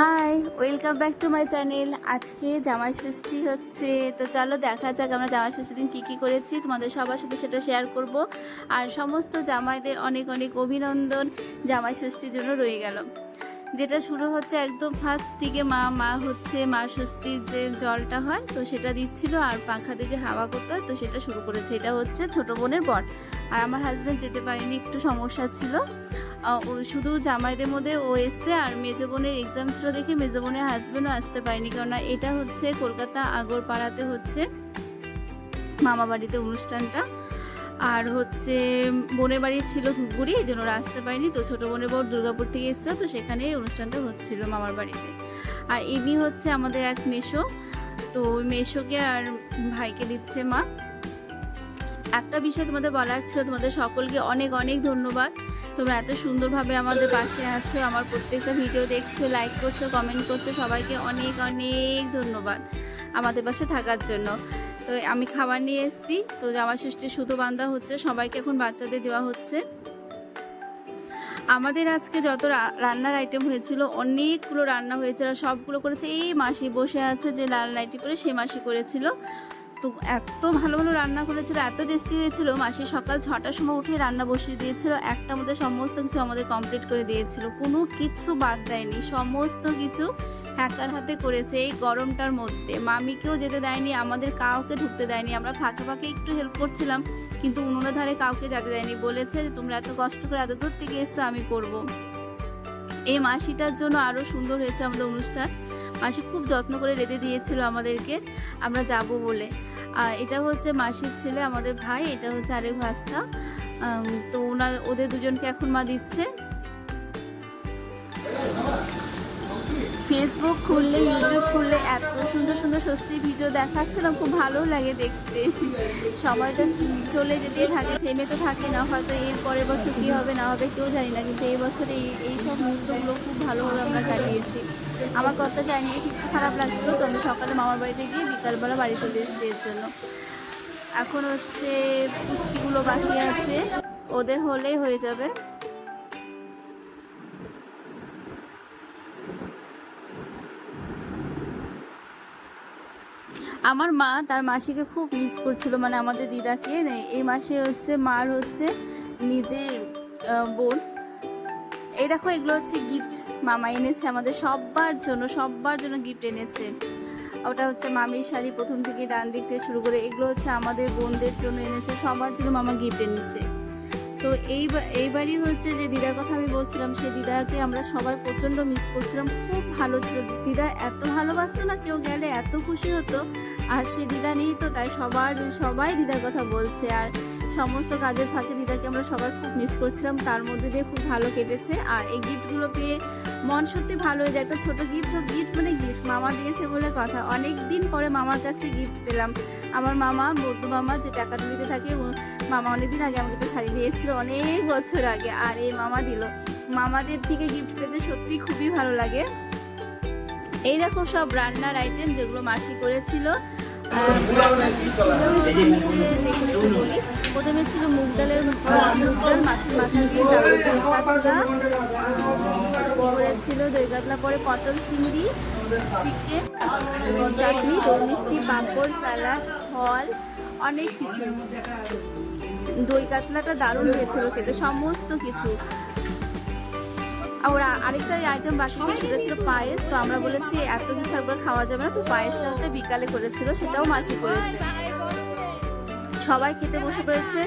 High, welcome back to my channel. আজকে জামাই ষষ্ঠী হচ্ছে, তো চলো দেখা যাক আমরা জামাই ষষ্ঠীর দিন কী কী করেছি, তোমাদের সবার সাথে সেটা শেয়ার করব। আর সমস্ত জামাইদের অনেক অনেক অভিনন্দন জামাই ষষ্ঠীর জন্য রয়ে গেল। যেটা শুরু হচ্ছে একদম ফার্স্ট থেকে মা হচ্ছে মার ষষ্ঠীর যে জলটা হয় তো সেটা দিচ্ছিল, আর পাখাতে যে হাওয়া করতে হয় তো সেটা শুরু করেছে। এটা হচ্ছে ছোটো বোনের বর, আর আমার হাজব্যান্ড যেতে পারেনি, একটু সমস্যা ছিল। ও শুধু জামাইদের মধ্যে ও এসছে, আর মেজো বোনের এক্সাম ছিল দেখে মেজো বোনের হাজব্যান্ডও আসতে পারেনি, কেননা এটা হচ্ছে কলকাতা আগরপাড়াতে হচ্ছে মামা বাড়িতে অনুষ্ঠানটা। আর হচ্ছে বোনের বাড়ি ছিল ধূপগুড়ি, এই জন্য ওরা আসতে পারেনি। তো ছোটো বোনের বর দুর্গাপুর থেকে এসেছিল, তো সেখানে অনুষ্ঠানটা হচ্ছিল মামার বাড়িতে। আর ইনি হচ্ছে আমাদের এক মেসো, তো ওই মেসোকে আর ভাইকে দিচ্ছে মা। একটা বিষয় তোমাদের বলার ছিল, তোমাদের সকলকে অনেক অনেক ধন্যবাদ। তোমরা এত সুন্দরভাবে আমাদের পাশে আছো, আমার প্রত্যেকটা ভিডিও দেখছো, লাইক করছো, কমেন্ট করছো, সবাইকে অনেক অনেক ধন্যবাদ আমাদের পাশে থাকার জন্য। তো আমি খাবার নিয়ে এসেছি, তো জামাই ষষ্ঠী সুতো বাঁধা হচ্ছে, সবাইকে এখন বাচ্চাদের দেওয়া হচ্ছে। আমাদের আজকে যত রান্নার আইটেম হয়েছিল, অনেকগুলো রান্না হয়েছিল, সবগুলো করেছে এই মাসি বসে আছে যে লাল নাইটি পরে, সে মাসি করেছিল। তো এত ভালো ভালো রান্না করেছিল, এত টেস্টি হয়েছিল। মাসি সকাল 6টার সময় উঠে রান্না বসিয়ে দিয়েছিল, একটার মধ্যে সমস্ত কিছু আমাদের কমপ্লিট করে দিয়েছিল, কোনো কিছু বাদ দেয়নি, সমস্ত কিছু একার হাতে করেছে। এই গরমটার মধ্যে মামিকেও যেতে দেয়নি, আমাদের কাউকে ঢুকতে দেয়নি। আমরা ফাঁকে ফাঁকে একটু হেল্প করছিলাম, কিন্তু উনুনের ধারে কাউকে যেতে দেয়নি, বলেছে যে তোমরা এত কষ্ট করে এত দূর থেকে এসছো, আমি করব। এই মাসিটার জন্য আরও সুন্দর হয়েছে আমাদের অনুষ্ঠান। মাসি খুব যত্ন করে রেঁধে দিয়েছিল আমাদেরকে, আমরা যাব বলে। আর এটা হচ্ছে মাসির ছেলে, আমাদের ভাই, এটা হচ্ছে আরেক ভাস্তা। তো ওদের দুজনকে এখন মা দিচ্ছে। ফেসবুক খুললে, ইউটিউব খুললে এত সুন্দর সুন্দর ষষ্ঠীর ভিডিও দেখাচ্ছিলাম, খুব ভালো লাগে দেখতে। সময়টা চলে যেতেই থাকে, থেমে তো থাকে না। হয়তো এর পরের বছর কী হবে না হবে কেউ জানি না, কিন্তু এই বছর এই সব মুহূর্তগুলো খুব ভালোভাবে আমরা কাটিয়েছি। আমার কথা চাইনি, একটু খারাপ লাগছিলো, তো আমি সকালে মামার বাড়িতে গিয়ে বিকালবেলা বাড়ি চলে এসেছি এর জন্য। এখন হচ্ছে পুচকিগুলো বাকি আছে, ওদের হলেই হয়ে যাবে। আমার মা তার মাসিকে খুব মিস করছিল, মানে আমাদের দিদাকে। এই মাসে হচ্ছে মার হচ্ছে নিজের বোন। এই দেখো, এগুলো হচ্ছে গিফট মামা এনেছে আমাদের সবার জন্য গিফট এনেছে। ওটা হচ্ছে মামির শাড়ি, প্রথম থেকে ডান দিক থেকে শুরু করে, এগুলো হচ্ছে আমাদের বোনদের জন্য এনেছে, সবার জন্য মামা গিফট এনেছে। তো এইবারই হচ্ছে যে দিদার কথা আমি বলছিলাম, সেই দিদাকে আমরা সবাই প্রচণ্ড মিস করছিলাম। খুব ভালো ছিল দিদা, এত ভালোবাসতো না, কেউ গেলে এত খুশি হতো। আর সে দিদা নেই, তো তাই সবাই দিদার কথা বলছে। আর সমস্ত কাজের ফাঁকে দিদাকে আমরা সবাই খুব মিস করছিলাম, তার মধ্যে দিয়ে খুব ভালো কেটেছে। আর এই গিফটগুলো পেয়ে মন সত্যি ভালো হয়ে যায়। একটা ছোটো গিফট মানে গিফট মামা দিয়েছে বলে কথা, অনেক দিন পরে মামার কাছ থেকে গিফট পেলাম। আমার মামা, বৌদ্ধ মামা, যে টাকাটা দিতে থাকে, মামা অনেকদিন আগে আমাকে একটা শাড়ি দিয়েছিল, অনেক বছর আগে, আর এই মামা দিল। মামাদের থেকে গিফট পেতে সত্যি খুবই ভালো লাগে। এই দেখো সব রান্নার আইটেম যেগুলো মাসি করেছিল। প্রথমে ছিল মুগ ডাল, মাছের মাথা দিয়ে, তারপরে দই কাতলা করেছিল, দই কাতলা, পরে পটল চিংড়ি, চিকেন, চাটনি, দই মিষ্টি, পাঁপড়, স্যালাড, ফল, অনেক কিছু। দই কাতলাটা দারুণ হয়েছিল খেতে, সমস্ত কিছু। আর আরেকটা আইটেম বাকি ছিল, সেটা ছিল পায়েস। তো আমরা বলেছি এত কিছু একবার খাওয়া যাবে না, তো পায়েসটা হচ্ছে বিকালে করেছিল, সেটাও মাসি করেছে। সবাই খেতে বসে পড়েছে।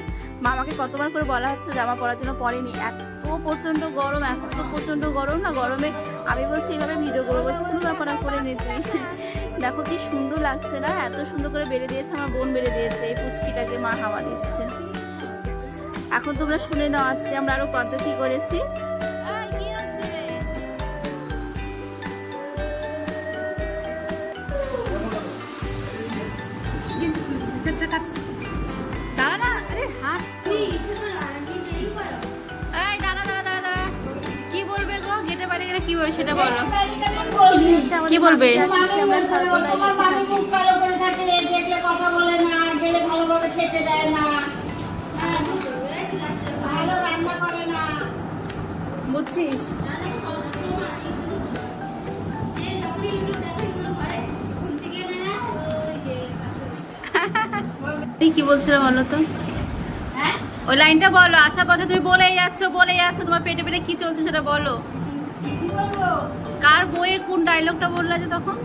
মামাকে কতবার করে বলা হচ্ছে জামা পরার জন্য, পরেনি। এত প্রচণ্ড গরম, এখন তো প্রচণ্ড গরম না, গরমে আমি বলছি এইভাবে ভিডিও করবো, বলছি কোনো ব্যাপার না, করে নিতে। দেখো কি সুন্দর লাগছে না, এত সুন্দর করে বেড়ে দিয়েছে, আমার বোন বেড়ে দিয়েছে এই পুচকিটাকে, মা হাওয়া দিচ্ছে। এখন তোমরা শুনে নাও আজকে আমরা আরো কত কি করেছি। কি বলবে গো, গেটে বাড়ি গেলে কি বলবে সেটা বলো, কি বলবে? বুঝছিস? কি বলছিলে বলো তো? ওই লাইনটা বলো, আসার পথে তুমি বলেই যাচ্ছ, তোমার পেটে পেটে কি চলছে সেটা বলো। কার বইয়ে কোন ডায়লগটা বললা যে তখন?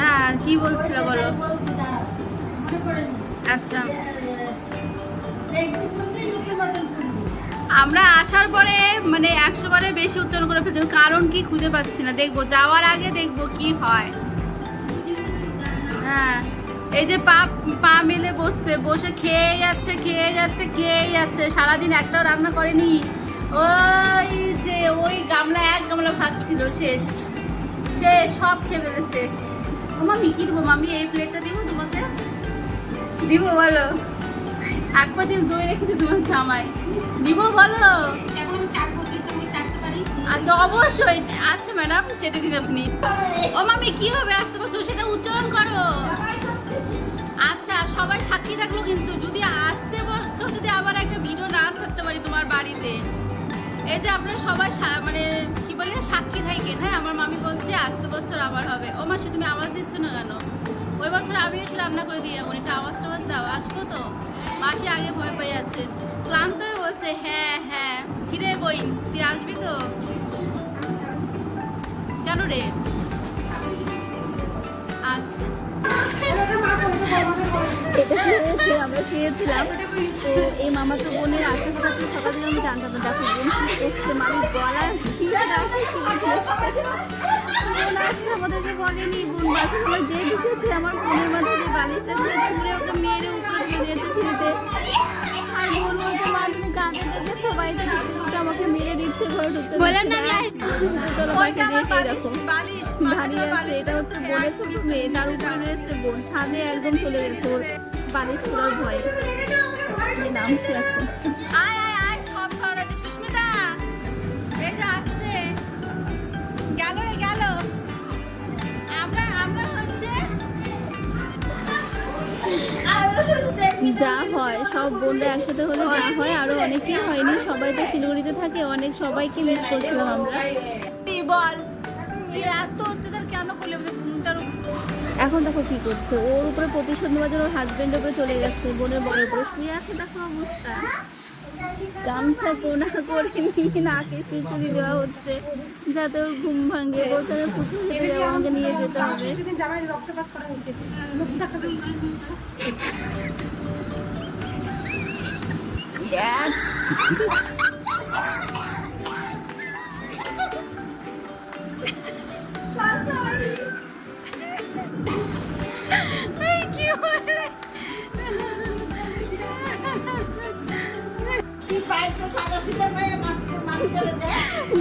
হ্যাঁ, কি বলছিল বলো। আচ্ছা, আমরা আসার পরে মানে 100 বারের বেশি উচ্চারণ করে ফেলছি, কারণ কি খুঁজে পাচ্ছি না। দেখবো যাওয়ার আগে দেখবো কি হয়। হ্যাঁ, এই যে পা পা মেলে বসছে, বসে খেয়ে যাচ্ছে। সারাদিন একটাও রান্না করেনি। ওই যে ওই গামলা, এক গামলা ভাত ছিল, শেষ সব খেয়ে ফেলেছে। ও মামি কি দেবো? মামি এই প্লেটটা দিব তোমাকে? দিব বলো? একবার দিন দই রেখেছে তোমার জামাই, দিব বলো? আচ্ছা অবশ্যই, আচ্ছা ম্যাডাম চেটে দিন আপনি। ও মামি কি হবে আসতে বছর, সেটা উচ্চারণ করো। আচ্ছা সবাই সাক্ষী থাকলো, কিন্তু যদি আসতে বছর যদি আবার একটা ভিডিও না থাকতে পারি তোমার বাড়িতে, এই যে আপনারা সবাই মানে কি বলে সাক্ষী থাকেন। হ্যাঁ, আমার মামি বলছে আসতে বছর আবার হবে। ও মাসি তুমি আওয়াজ দিচ্ছ না কেন? ওই বছর আমি এসে রান্না করে দিয়ে যাবো, একটু আওয়াজ টাওয়াজ দাও, আসবো তো। মাসি আগে ভয় পেয়ে যাচ্ছে, ক্লান্ত হয়ে বলছে হ্যাঁ। কিরে বই, তুই আসবি তো? কেন রে? আচ্ছা, এটা কি হয়েছে, আমরা শুয়েছিলাম তো এই মামাতো বোনের আশেপাশে সকাল থেকে আমি জানতাম না। দেখো বোন কি করছে, মামির গলার বোন আসছে আমাদেরকে বলেনি। বোন বাথরুমে যে ঢুকেছে, আমার বোনের মাঝে যে বালিশটা ছিল ছুঁড়ে ওকে মেরে উপরে চলে সিঁড়িতে। আর বোন বলছে মা তুমি কাঁদে দেখেছো, বাড়িতে ঢুকে আমাকে মেরে দিচ্ছে, ঘরে ঢুকতে দাঁড়িয়ে আছে। এটা হচ্ছে বোনের ছোট মেয়ে, তার উপরে রয়েছে বোন, ছাদে একদম চলে গেছে ওর বাড়ি ছোড়ার ভয়। নামছে এখন, আয় সব সরাতে। সুস্মিতা এই যে আসছে, গেল রে গেল। আমরা হচ্ছে যা হয় সব বোনরা একসাথে হলে যা হয়, আরো অনেকেই হয়নি, সবাই তো শিলিগুড়িতে থাকে, অনেক সবাইকে মিস করছিলাম আমরা। বল তুই এত অত্যাচার কেন করলি আমাদের বোনটার উপর? এখন দেখো কি করছে, ওর উপরে প্রতিশোধ নেওয়ার জন্য ওর হাজবেন্ডের উপরে চলে গেছে, বোনের বড় উপরে শুয়ে আছে। দেখো অবস্থা, গামছা কোনা করে নিয়ে নাকে সুচুরি দেওয়া হচ্ছে যাতে ওর ঘুম ভাঙে। বলছে আমি পুজো দিতে যাবো, আমাকে নিয়ে যেতে হবে। রক্তপাত করা উচিত।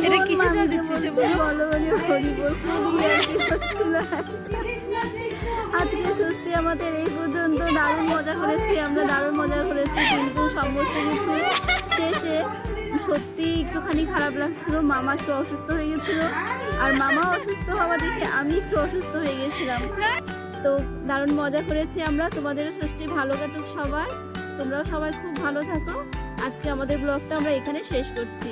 এটা কিসের জন্য দিচ্ছিস বলো বলি হরি বল হচ্ছিল। আজকে ষষ্ঠী আমাদের এই পর্যন্ত দারুণ মজা করেছি আমরা, কিন্তু সমস্ত কিছু শেষে সত্যি একটুখানি খারাপ লাগছিল। মামা একটু অসুস্থ হয়ে গেছিল, আর মামা অসুস্থ হওয়া দেখে আমি একটু অসুস্থ হয়ে গেছিলাম। তো দারুণ মজা করেছি আমরা। তোমাদেরও ষষ্ঠী ভালো কাটুক সবার, তোমরাও সবাই খুব ভালো থাকো। আজকে আমাদের ব্লগটা আমরা এখানে শেষ করছি।